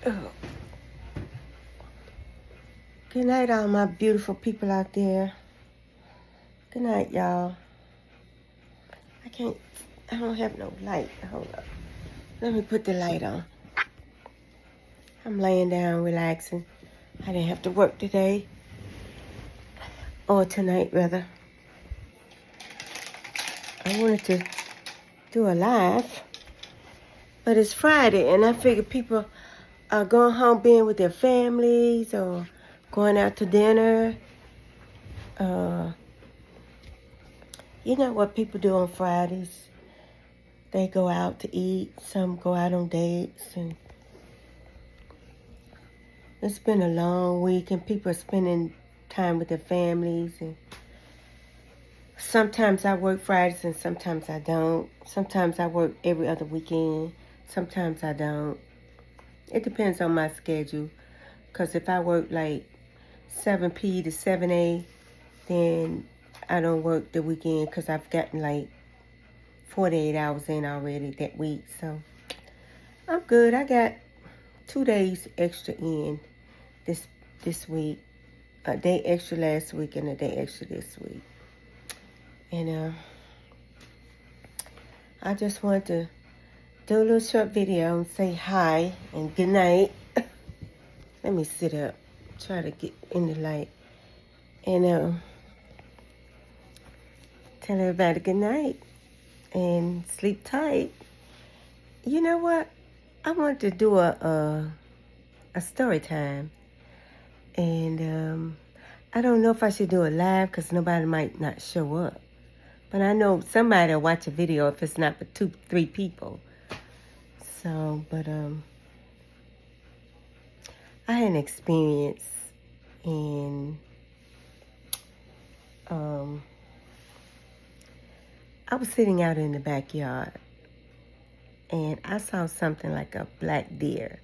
Oh, good night, all my beautiful people out there. Good night, y'all. I don't have no light. Hold up. Let me put the light on. I'm laying down, relaxing. I didn't have to work today. Or tonight, rather. I wanted to do a live. But it's Friday, and I figure people are going home being with their families or going out to dinner. You know what people do on Fridays? They go out to eat. Some go out on dates. And it's been a long week, and people are spending time with their families. And sometimes I work Fridays, and sometimes I don't. Sometimes I work every other weekend. Sometimes I don't. It depends on my schedule. Because if I work like 7 p to 7 a, then I don't work the weekend because I've gotten like 48 hours in already that week. So I'm good. I got 2 days extra in this week. A day extra last week and a day extra this week. And I just wanted to do a little short video and say hi and good night. Let me sit up. Try to get in the light. And tell everybody good night. And sleep tight. You know what? I wanted to do a story time. And I don't know if I should do it live because nobody might not show up. But I know somebody will watch a video if it's not for 2-3 people. So, but I had an experience in I was sitting out in the backyard and I saw something like a black deer.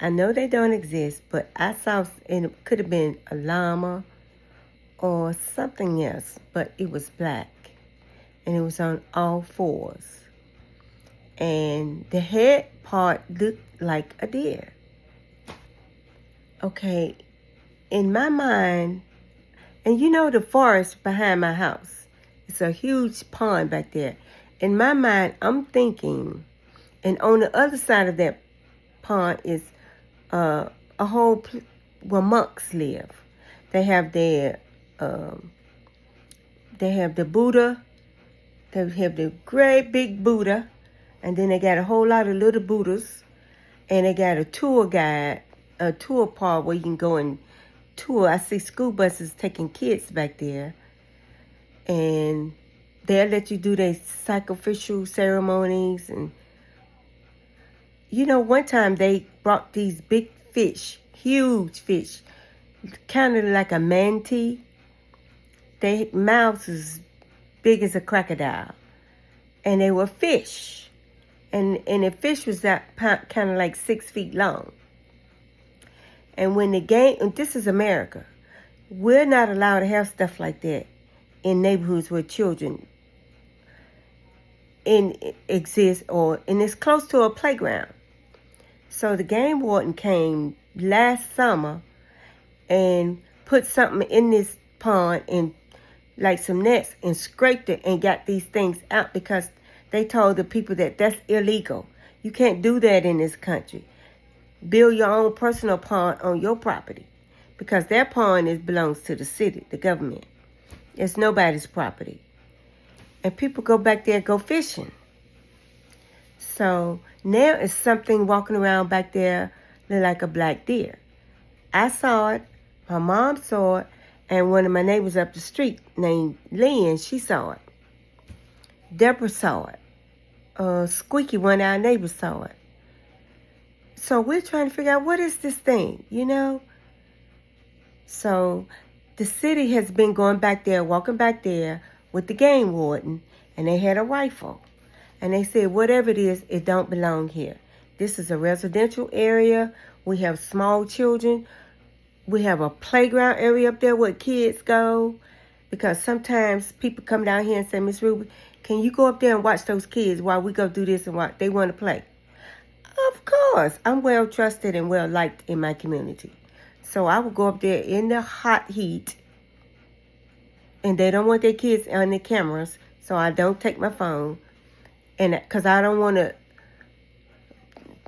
I know they don't exist, but I saw, and it could have been a llama or something else, but it was black and it was on all fours. And the head part looked like a deer. Okay, in my mind, and you know the forest behind my house, it's a huge pond back there. In my mind, I'm thinking, and on the other side of that pond is a whole where monks live. They have their, they have the Buddha, they have the great big Buddha, and then they got a whole lot of little Buddhas, and they got a tour guide, a tour part where you can go and tour. I see school buses taking kids back there, and they'll let you do their sacrificial ceremonies. And you know, one time they brought these big fish, huge fish, kind of like a manatee. Their mouths as big as a crocodile, and they were fish, and the fish was that kind of like 6 feet long. And when the game, and this is America, we're not allowed to have stuff like that in neighborhoods where children exist, and it's close to a playground. So the game warden came last summer and put something in this pond and like some nets and scraped it and got these things out because they told the people that that's illegal. You can't do that in this country. Build your own personal pond on your property because that pond belongs to the city, the government. It's nobody's property. And people go back there and go fishing. So now it's something walking around back there look like a black deer. I saw it, my mom saw it, and one of my neighbors up the street named Lynn, she saw it. Deborah saw it. Squeaky, one of our neighbors, saw it. So we're trying to figure out what is this thing, you know? So the city has been going back there, walking back there with the game warden, and they had a rifle. And they said, whatever it is, it don't belong here. This is a residential area. We have small children. We have a playground area up there where kids go. Because sometimes people come down here and say, Miss Ruby, can you go up there and watch those kids while we go do this and what? They want to play. Of course, I'm well trusted and well liked in my community. So I would go up there in the hot heat, and they don't want their kids on the cameras, so I don't take my phone, and because I don't want to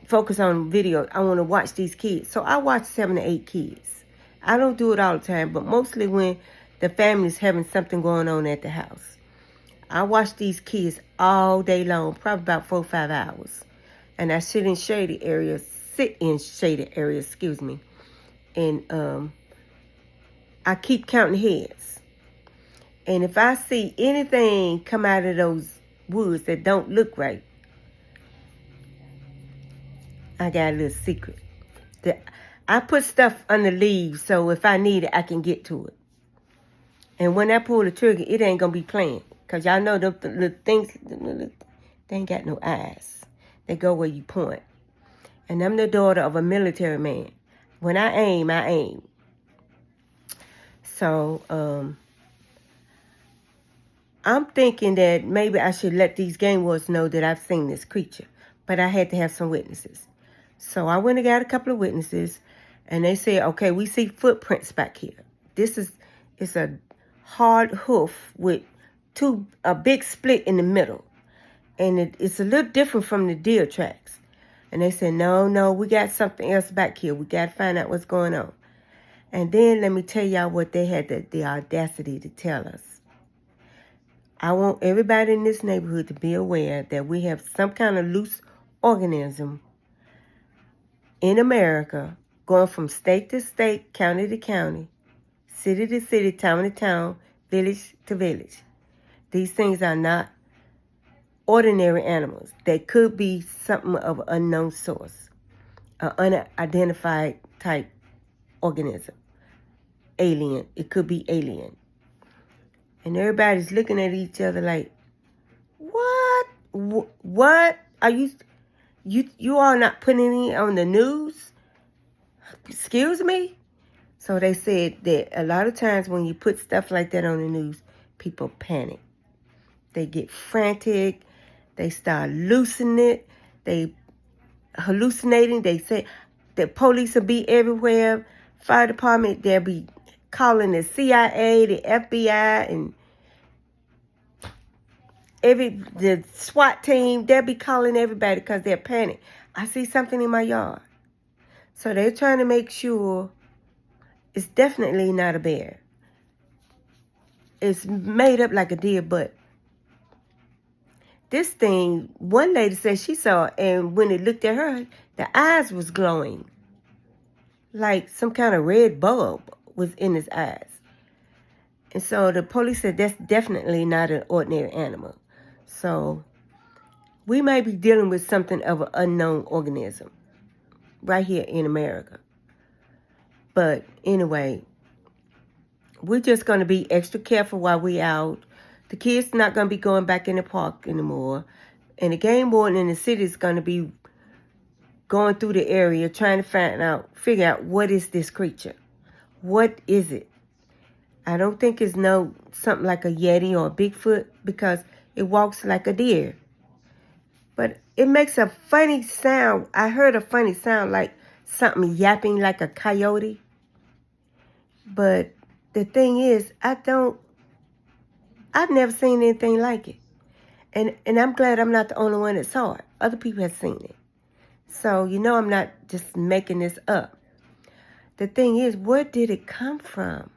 focus on video, I want to watch these kids. So I watch 7 to 8 kids. I don't do it all the time, but mostly when the family's having something going on at the house. I watch these kids all day long, probably about 4 or 5 hours. And I sit in shaded areas, and I keep counting heads. And if I see anything come out of those woods that don't look right, I got a little secret. I put stuff under leaves, so if I need it, I can get to it. And when I pull the trigger, it ain't going to be playing. Because y'all know the little things, they ain't got no eyes. They go where you point. And I'm the daughter of a military man. When I aim, I aim. So, I'm thinking that maybe I should let these game wardens know that I've seen this creature. But I had to have some witnesses. So I went and got a couple of witnesses. And they said, okay, we see footprints back here. It's a hard hoof with a big split in the middle. And it's a little different from the deer tracks. And they said, no, we got something else back here. We got to find out what's going on. And then let me tell y'all what they had the audacity to tell us. I want everybody in this neighborhood to be aware that we have some kind of loose organism in America going from state to state, county to county, city to city, town to town, village to village. These things are not ordinary animals. They could be something of an unknown source, an unidentified type organism. Alien. It could be alien. And everybody's looking at each other like, what? What? Are you all not putting it on the news? Excuse me? So they said that a lot of times when you put stuff like that on the news, people panic. They get frantic. They start losing it. They hallucinating. They say the police will be everywhere. Fire department, they'll be calling the CIA, the FBI, and the SWAT team. They'll be calling everybody because they're panicked. I see something in my yard. So they're trying to make sure it's definitely not a bear. It's made up like a deer, but this thing, one lady said she saw, and when it looked at her, the eyes was glowing. Like some kind of red bulb was in his eyes. And so the police said that's definitely not an ordinary animal. So we may be dealing with something of an unknown organism right here in America. But anyway, we're just going to be extra careful while we're out. The kids not going to be going back in the park anymore. And the game warden in the city is going to be going through the area trying to figure out what is this creature. What is it? I don't think it's something like a Yeti or a Bigfoot because it walks like a deer. But it makes a funny sound. I heard a funny sound like something yapping like a coyote. But the thing is, I've never seen anything like it. And I'm glad I'm not the only one that saw it. Other people have seen it. So, I'm not just making this up. The thing is, where did it come from?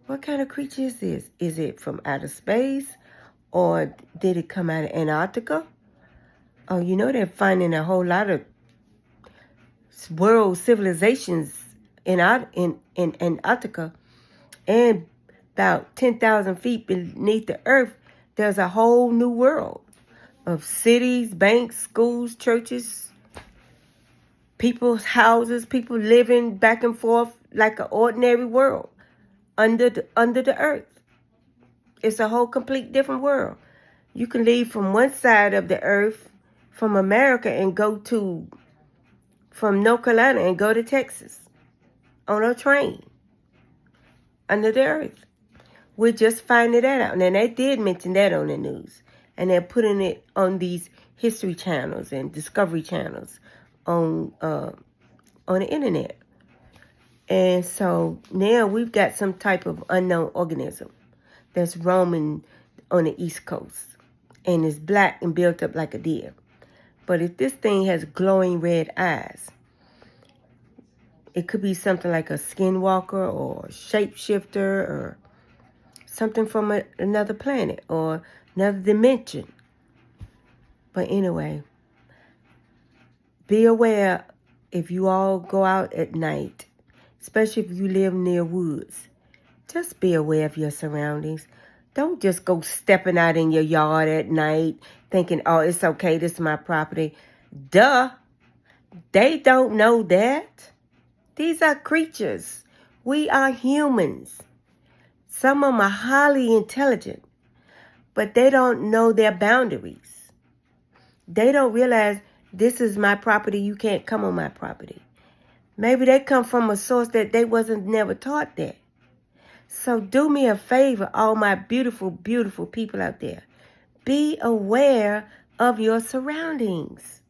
What kind of creature is this? Is it from outer space? Or did it come out of Antarctica? Oh, they're finding a whole lot of world civilizations in Antarctica. And about 10,000 feet beneath the earth, there's a whole new world of cities, banks, schools, churches, people's houses, people living back and forth like an ordinary world under the earth. It's a whole complete different world. You can leave from one side of the earth, from America, and go from North Carolina and go to Texas on a train under the earth. We're just finding that out. And they did mention that on the news. And they're putting it on these history channels and discovery channels on the internet. And so now we've got some type of unknown organism that's roaming on the East Coast and is black and built up like a deer. But if this thing has glowing red eyes, it could be something like a skinwalker or a shapeshifter or something from another planet or another dimension. But anyway, be aware if you all go out at night, especially if you live near woods. Just be aware of your surroundings. Don't just go stepping out in your yard at night thinking, oh, it's okay, this is my property. Duh. They don't know that. These are creatures. We are humans. Some of them are highly intelligent, but they don't know their boundaries. They don't realize this is my property, you can't come on my property. Maybe they come from a source that they wasn't never taught that. So do me a favor, all my beautiful, beautiful people out there. Be aware of your surroundings.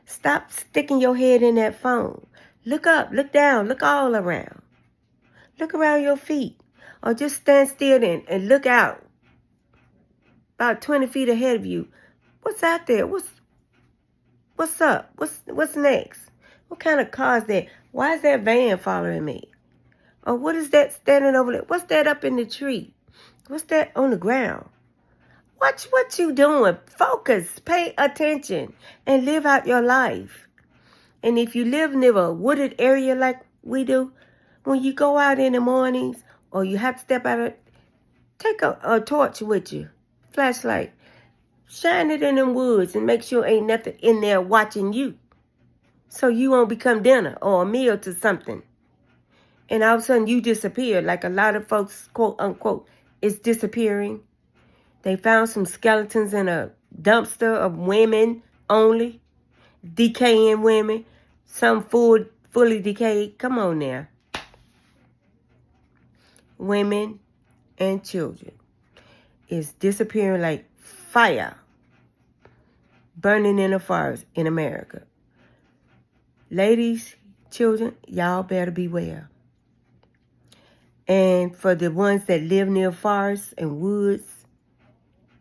Stop sticking your head in that phone. Look up, look down, look all around. Look around your feet. Or just stand still and look out. About 20 feet ahead of you. What's out there? What's up? What's next? What kind of car is that? Why is that van following me? Or what is that standing over there? What's that up in the tree? What's that on the ground? Watch what you doing. Focus. Pay attention. And live out your life. And if you live near a wooded area like we do, when you go out in the mornings or you have to step out, take a torch with you. Flashlight. Shine it in them woods and make sure ain't nothing in there watching you. So you won't become dinner or a meal to something. And all of a sudden you disappear, like a lot of folks, quote unquote, is disappearing. They found some skeletons in a dumpster of women only, decaying women, some fully decayed. Come on now. Women and children is disappearing like fire, burning in the forest in America. Ladies, children, y'all better beware. And for the ones that live near forests and woods,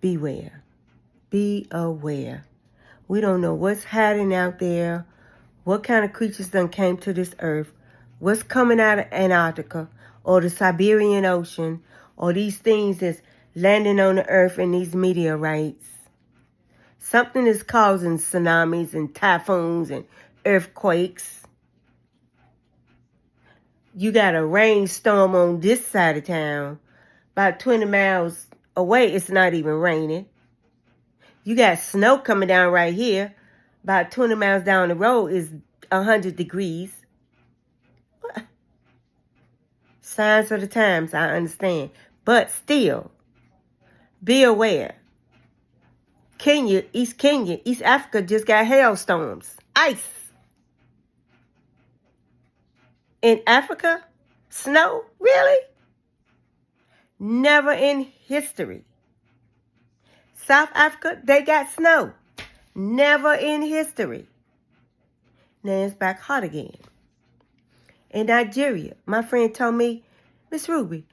beware. Be aware. We don't know what's hiding out there, what kind of creatures done came to this earth, what's coming out of Antarctica or the Siberian Ocean, or these things that's landing on the earth in these meteorites. Something is causing tsunamis and typhoons and earthquakes. You got a rainstorm on this side of town. About 20 miles away, it's not even raining. You got snow coming down right here. About 20 miles down the road is 100 degrees. What? Signs of the times, I understand. But still, be aware. East Africa just got hailstorms. Ice. In Africa? Snow? Really? Never in history. South Africa, they got snow. Never in history. Now it's back hot again. In Nigeria, my friend told me, Miss Ruby,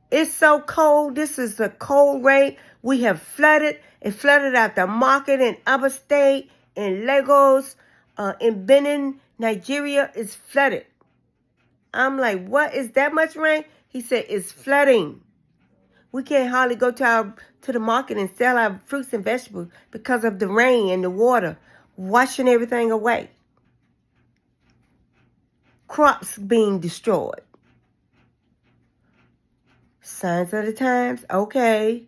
it's so cold. This is a cold rain. We have flooded. It flooded out the market in Abia State, in Lagos, in Benin, Nigeria. It's flooded. I'm like, what? Is that much rain? He said, it's flooding. We can't hardly go to the market and sell our fruits and vegetables because of the rain and the water washing everything away. Crops being destroyed. Signs of the times? Okay.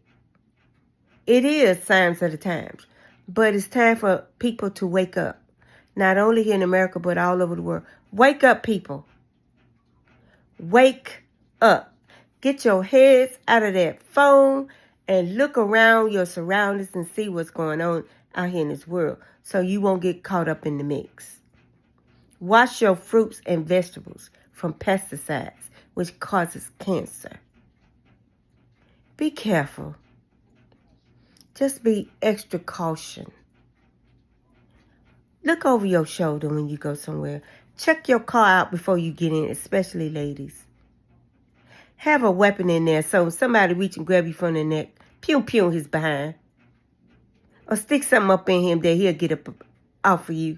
It is signs of the times. But it's time for people to wake up. Not only here in America, but all over the world. Wake up, people. Wake up. Get your heads out of that phone and look around your surroundings and see what's going on out here in this world so you won't get caught up in the mix. Wash your fruits and vegetables from pesticides, which causes cancer. Be careful. Just be extra cautious. Look over your shoulder when you go somewhere. Check your car out before you get in, especially ladies. Have a weapon in there so somebody reach and grab you from the neck, pew pew his behind. Or stick something up in him that he'll get up off of you.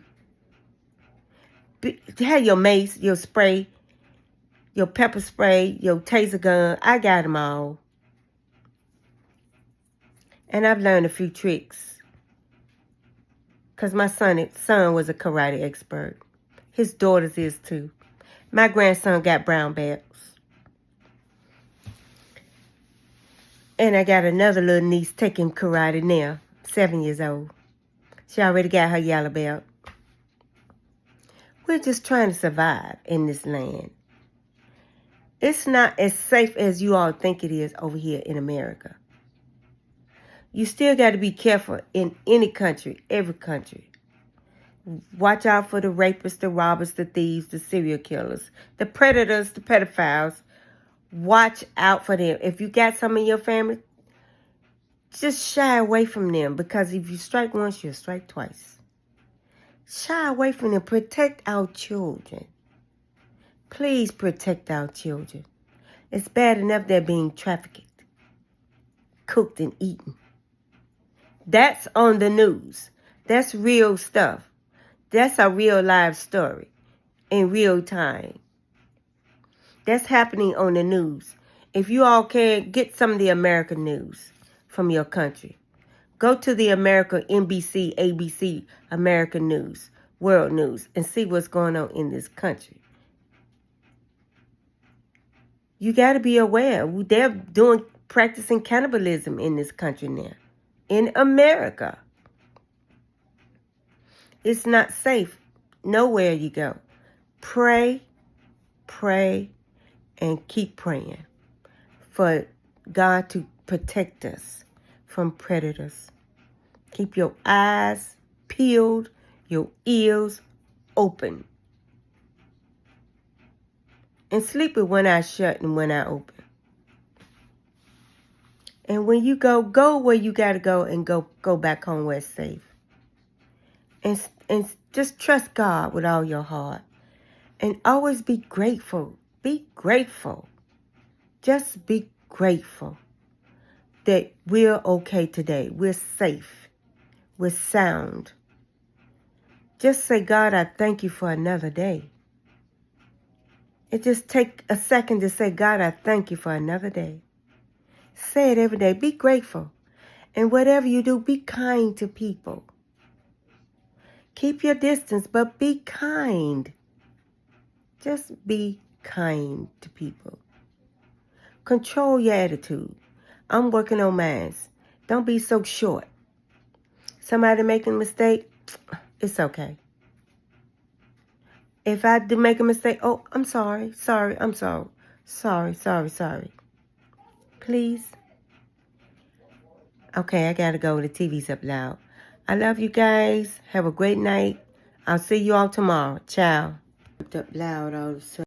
Have your mace, your spray, your pepper spray, your taser gun. I got them all. And I've learned a few tricks. Because my son was a karate expert. His daughters is too. My grandson got brown belts. And I got another little niece taking karate now, 7 years old. She already got her yellow belt. We're just trying to survive in this land. It's not as safe as you all think it is over here in America. You still got to be careful in any country, every country. Watch out for the rapists, the robbers, the thieves, the serial killers, the predators, the pedophiles. Watch out for them. If you got some in your family, just shy away from them, because if you strike once, you'll strike twice. Shy away from them. Protect our children. Please protect our children. It's bad enough they're being trafficked, cooked, and eaten. That's on the news. That's real stuff. That's a real live story in real time. That's happening on the news. If you all can, get some of the American news from your country. Go to the American NBC, ABC, American News, World News, and see what's going on in this country. You got to be aware. They're practicing cannibalism in this country now. In America. It's not safe nowhere you go. Pray, and keep praying for God to protect us from predators. Keep your eyes peeled, your ears open. And sleep with one eye shut and one eye open. And when you go where you got to go, and go back home where it's safe. And just trust God with all your heart. And always be grateful. Be grateful. Just be grateful that we're okay today. We're safe. We're sound. Just say, God, I thank you for another day. It just take a second to say, God, I thank you for another day. Say it every day. Be grateful. And whatever you do, be kind to people. Keep your distance, but be kind. Just be kind to people. Control your attitude. I'm working on mine. Don't be so short. Somebody making a mistake, it's okay. If I do make a mistake, oh, I'm sorry. I'm sorry. Sorry. Please. Okay, I gotta go. The TV's up loud. I love you guys. Have a great night. I'll see you all tomorrow. Ciao. Up loud all of a sudden.